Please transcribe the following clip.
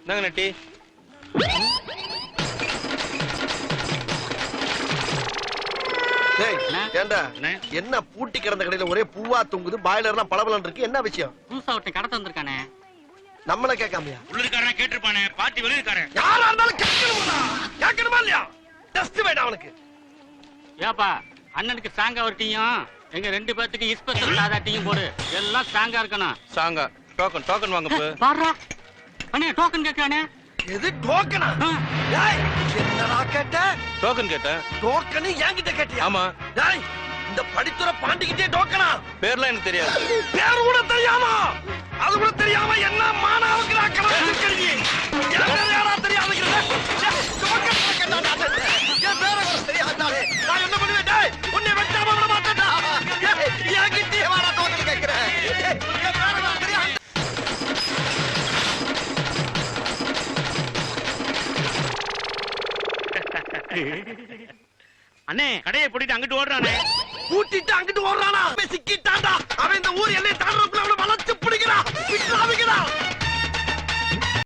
நாங்க நட்டி ஏண்டா என்ன பூட்டி கிடந்த கடையில ஒரே பூவா தொங்குது, பாய்லர்லாம் பளபளன்னு இருக்கு, என்ன விஷயம்? புதுசா ஒருத்தன் கடத்த வந்திருக்கானே. நம்மள கேட்காமையா? உள்ளுக்காரனா கேட்டிருப்பானே, பாட்டி வெளியிருக்காரன். யாரா இருந்தாலும் கேட்கணுமா இல்லையா? டஸ்ட் வேடா அவனுக்கு. ஏப்பா அண்ணனுக்கு ஸ்ட்ராங்கா ஒரு டீயும் எங்க 2 பேத்துக்கு இஸ்பெஷல் சாதா டீயும் போடு. எல்லாம் ஸ்ட்ராங்கா இருக்கணும். சாங்கா டோக்கன் வாங்க போ. பாருடா அண்ணே டோக்கன் கேட்கானே. எது டோக்கனா? டேய் என்னடா கேட்ட? டோக்கன் கேட்டேன். டோக்கன் என்கிட்ட கேட்டியா? ஆமா. டேய் இந்த படித்துற பாண்டிக்கிட்டே டோக்கனா? பேர்லாம் எனக்கு தெரியாது. பேர் கூட தெரியாமா? அது கூட தெரியாம என்ன மானாவுக்கு நான் கலந்து இருக்கீங்க? யாரா தெரியாதுங்கற? டோக்கன் கேட்டாடா. என் பேரை கூட தெரியாதாடே. நான் என்ன பண்ணுவேன்? டேய் உன்னை வெட்டாம விட மாட்டேன்டா. என்கிட்டே வாடா டோக்கன் கேக்குறேன். என் பேரை கூட தெரியாது. அண்ணே கடையை பூட்டிட்டு அங்கிட்டு ஓடுறானே. பூட்டிட்டு அங்கிட்டு ஓடுறானா? சிக்கிட்டான்டா. அவன் இந்த ஊர் எல்லையை